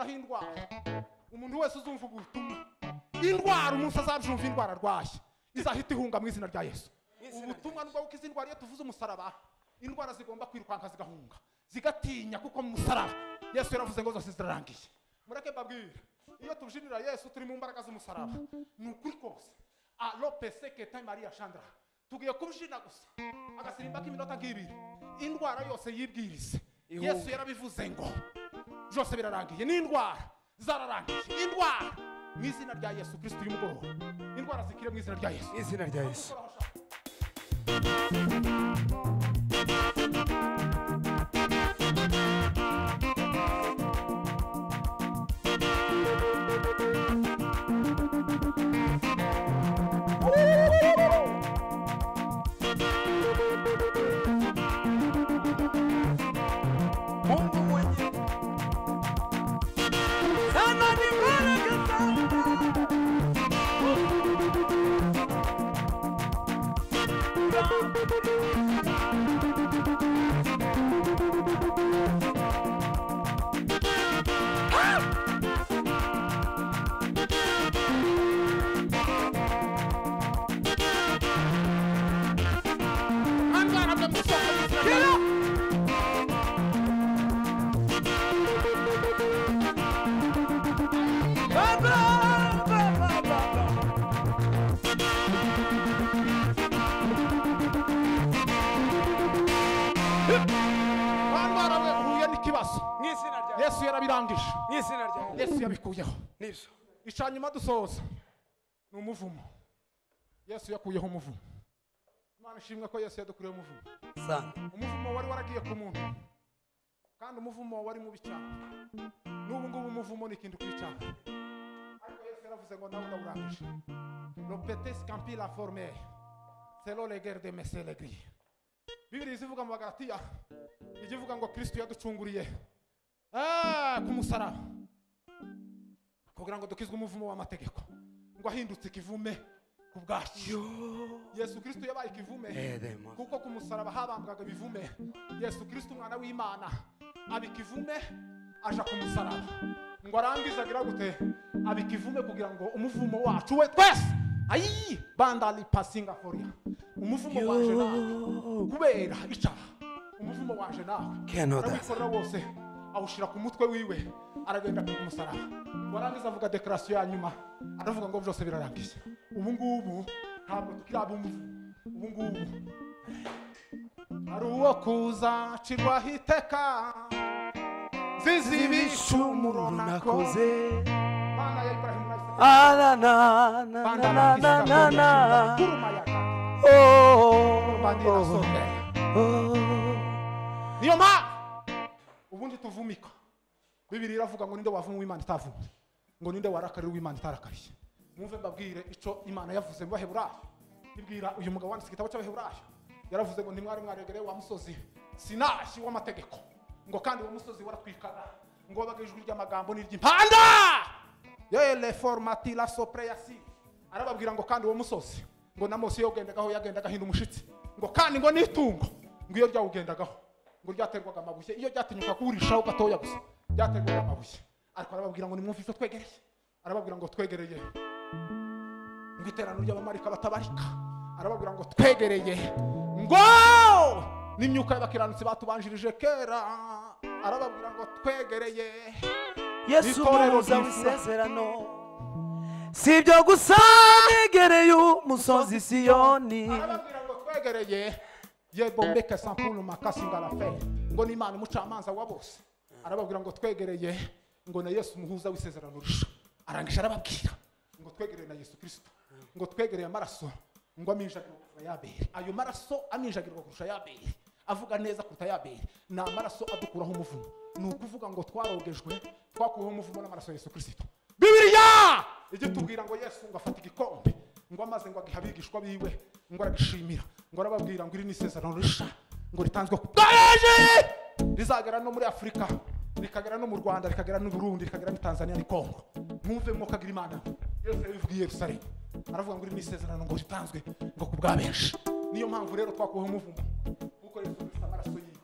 gukuraho indwara. Umuntu wese uzumva ubutumwa indwara umunsi azabyumva indwara arwaye izahita ihunga mu izina rya Yesu. Ubutumwa nubwo ukiza indwara iyo tuvuze umusaraba indwara zigomba kwirukanka zigahunga zigatinya kuko mu musaraba Yesu yaravuze ngo zose zirarangiye. Mureke babwire iyo tujinira Yesu turi mu mbaraga z'umusaraba ni ukuri kose. Alopese keta Maria Chandra tugiye kubjina gusa agasirimba k'iminota nk'ibiri indwara yose yibwirize. Yesu yarabivuze ngo byose birarangiye n'indwara zararangiye. Indwara mu izina rya Yesu Kristo y'umugoroba indwara zikire mu izina rya Yesu. izina rya Yesu. Mungu mwenye sana ni baraka Yesu yarabirangije. Yesu yabikuyeho. Nibyo. Icanyuma dusoza ni umuvumo. Yesu yakuyeho umuvumo. Imana ishimwe ko Yesu yadukuriyeho umuvumo. Sana. Umuvumo wari waragiye ku muntu. Kandi umuvumo wari mubi cyane. N'ubu ngubu umuvumo ni ikintu kwicana. Ariko Yesu yaravuze ngo nawe ndawurangije. Le pété scampi la forme. Selon les guerres de Messie les gris. Bibiliya ivuga mu Bagalatiya ivuga ngo Kristo yaducunguriye ku musaraba kugira ngo dukizwe umuvumo w'amategeko ngo ahindutse kivume ku bwacu. Yesu Kristo yabaye kivume kuko ku musaraba habambwaga bivume. Yesu Kristo umwana w'Imana abikivume aja ku musaraba ngo arangiza agira gute abikivume kugira ngo umuvumo wacu we twese ayi bandali passinga foria umuvumo waje nawe kubera icaha. Umuvumo waje nawe arabikorera wose awushira ku mutwe wiwe aragenda ku musaraba. Warangiza avuga declaration ya nyuma aravuga ngo byose birarangiye. Ubu ngubu ntabwo tukiraba umuvumo. Ubu ngubu ari uwo kuza cirwa hiteka zizibishumuro nakoze Mana ya Ibrahimu na kuruma ya bandira sombe. Niyo ma ubundi tuvumika. Bibiliya iravuga ngo ninde wavuma w'Imana itavumye, ngo ninde warakarira w'Imana itarakariye. Mwumve mbabwire ico Imana yavuze mu Baheburayo. Ibwira uyu mugabo wanditse igitabo cy'Abaheburayo yaravuze ngo ntimwari mwaregereye wa musozi Sinayi w'amategeko, ngo kandi uwo musozi waratwikaga, ngo wabaga ijwi ry'amagambo n'iry'impanda yele formati la sopreyasi. Arababwira ngo kandi uwo musozi ngo na Mose yagendaga hinda umushitsi, ngo kandi ngo n'itungo ngo iyo ryawugendagaho ngo ryaterwaga amabuye, iyo ryatinyuka kurishaho gatoya gusa ryaterwaga amabuye. Ariko arababwira ngo nimwumve icyo twegereye. Arababwira ngo twegereye ngo iterano ry'abamarika batabarika. Arababwira ngo twegereye ngo n'imyuka y'abakiranutsi batubanjirije kera. Arababwira ngo twegereye Yesu umuhuza w'isezerano. Si ibyo gusa negereye umusozi Siyoni. Arababwira ngo twegereye yebombeke sampulu makasinga la fe, ngo n'Imana umucamanza wa bose. Arababwira ngo twegereye ngo na Yesu umuhuza w'isezerano risha. Arangisha arababwira ngo twegereye na Yesu Kristo, ngo twegereye amaraso ngo aminjagirwa kurusha y'Abeli. Ayo maraso aminjagirwa kurusha y'Abeli avuga neza kuruta y'Abeli ni amaraso adukuraho umuvumo. Ni ukuvuga ngo twarogejwe twakuyeho umuvumo n'amaraso ya Yesu Kristo. Bibiliya ijye tubwira ngo Yesu ngo afata igikombe ngo amaze ngo agiha abigishwa biwe ngo aragishimira ngo arababwira ngo iri ni isezerano risha ngo ritanzwe ku bwaje rizagera no muri Afurika, rikagera no mu Rwanda, rikagera no Burundi, rikagera no Tanzania ni Kongo. Mwumve mo kagira Imana. Yesu yabivugiye Yerusalemu aravuga ngo iri ni isezerano ngo ritanzwe ngo ku bwa benshi. Niyo mpamvu rero twakuyeho umuvumo kuko Yesu Kristo amaraso yiwe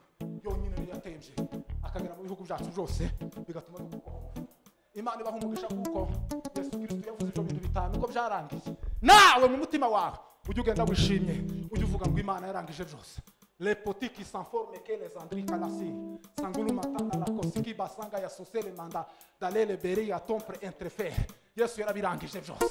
yonyine yatembye akagera mu bihugu byacu byose bigatuma imana ibaha umugisha kuko Yesu Kristo yavuze ibyo bintu bitanu ko byarangiye. Nawe mu mutima wawe ujye ugenda wishimye, ujye uvuga ngo imana yarangije byose. Les petits qui s'enforment que les andri kalasi sangulu matana la kosiki basanga ya sosele manda dalele beri ya tompre entrefer. Yesu yarabirangije byose.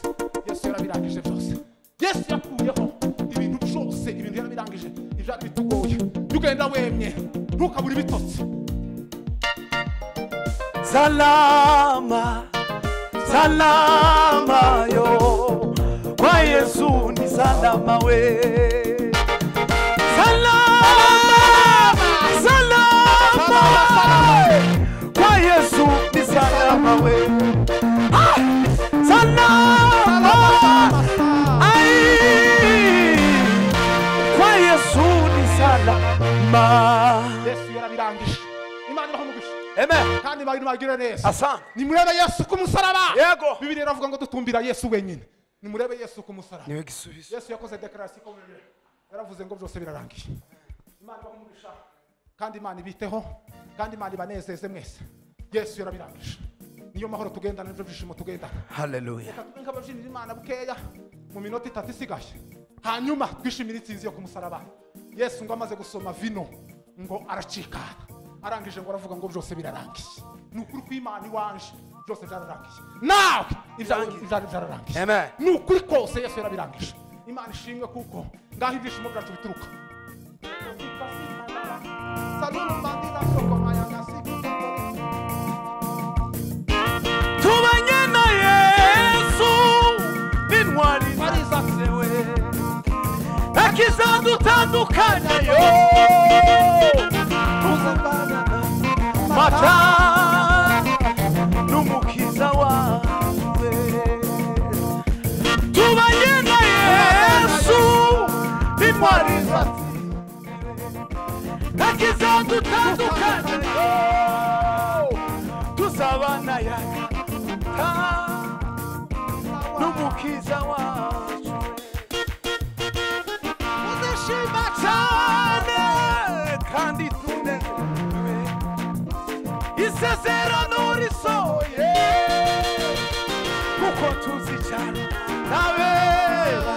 Yesu yarabirangije byose. Yesu yakuyeho ibintu byose, ibintu yarabirangije ibyari bitugoye. Ugenda wemye ntukabura ibitotsi. Salama, salama yo, kwa Yesu ni salama we. Salama, salama, kwa Yesu ni salama we. Salama, ai, kwa Yesu ni salama. Yesu yarabirangije. Imana ibaha umugisha. Amen. Kandi bagire neza. Asante. Nimurebe Yesu ku musaraba. Yego. Bibiliya iravuga ngo dutumbira Yesu wenyine. Nimurebe Yesu ku musaraba. Niwe gisubizo. Yesu yakoze declaration ko yaravuze ngo byose birarangiye. Imana ibaha umugisha. Kandi Imana ibiteho. Kandi Imana ibanezeze mwese. Yesu yarabirangije. Niyo mahoro tugendana n'ibyo byishimo tugendana. Hallelujah. Reka tumenye ababyinira Imana bukeya mu minota 3 isigaye. Hanyuma twishimira itsinzi yo ku musaraba. Yesu ngo amaze gusoma vino ngo aracikana. Arangije ngo aravuga ngo byose birarangiye. Nukuri ko Imana iwanje byose byararangiye. Nawe ibyawe byararangiye. Amen. Nukuri kose Yesu yarabirangije. Imana ishimwe kuko ngaho ibyishimo byacu bituruka. Tubanye na Yesu n'intwari zasewe, akizadutandukanya yo mata n'umukiza wawe. Tubanye na Yesu n'intwari zasewe, akizadutandukanya yo tuzabana yaka n'umukiza wacu. Uzishima cyane kandi tunezerewe, isezerano risohoye kuko tuzi cyane ntabera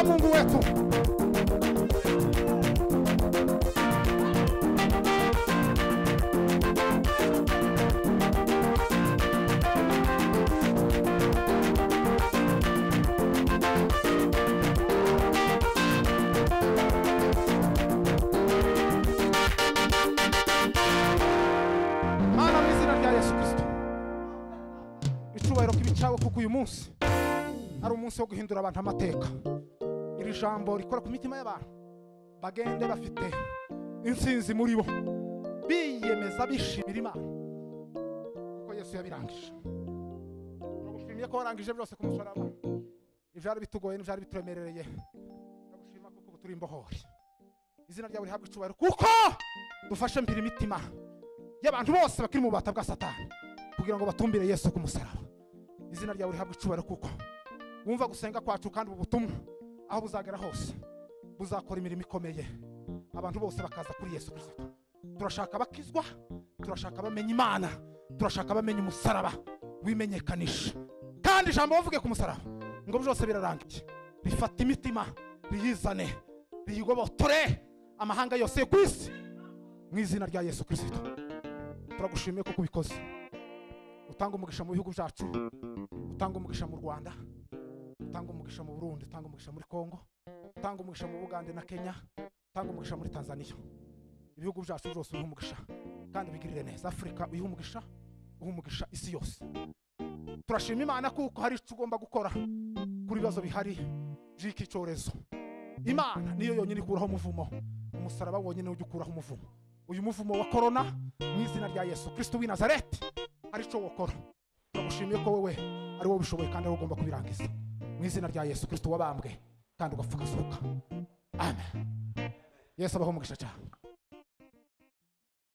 Mungu wetu. Mana mu izina rya Yesu Kristo. Icyubahiro kibi cyawe kuko uyu munsi hari umunsi wo guhindura abantu amateka. Iri jambo rikora ku mitima y'abantu, bagende bafite intsinzi muri bo, biyemeza bishimira Imana kuko Yesu yabirangije. Turagushimiye ko warangije byose ku musaraba, ivyari bitugoye n'ivyari bituremerereye. Turagushima kuko ubu turi imbohori. Izina ryawe rihabwa icubahiro kuko dufashe mbere imitima y'abantu bose bakiri mu bubata bwa Satani kugira ngo batumbire Yesu ku musaraba. Izina ryawe rihabwa icubahiro kuko wumva gusenga kwacu, kandi ubu butumwa aho buzagera hose buzakora imirimo ikomeye, abantu bose bakaza kuri Yesu Kristo. Turashaka bakizwa, turashaka bamenya Imana, turashaka bamenya umusaraba wimenyekanisha. Kandi ijambo bavuge ku musaraba ngo byose birarangiye, bifata imitima biyizane, biyigobotore amahanga yose ku isi mu izina rya Yesu Kristo. Turagushimiye ko kubikoze. Utanga umugisha mu bihugu byacu, utanga umugisha mu Rwanda, utanga umugisha mu Burundi, utanga umugisha muri Kongo, utanga umugisha mu Bugande na Kenya, utanga umugisha muri Tanzania. Ibihugu byacu byose uha umugisha kandi bigirire neza. Afrika uha umugisha isi yose. Turashima Imana kuko hari icyo ugomba gukora kuri bibazo bihari by'iki cyorezo. Imana niyo yonyine ikuraho umuvumo, umusaraba wonyine ujya ukuraho umuvumo. Uyu muvumo wa corona mu izina rya Yesu Kristo w'i Nazareti hari icyo wakora. Turagushimiye ko wewe ari wowe ubishoboye kandi ari wowe ugomba kubirangiza mu izina rya Yesu Kristo wabambwe kandi ugapfa ukazuka. Amen. Yesu abaho umugisha cyane.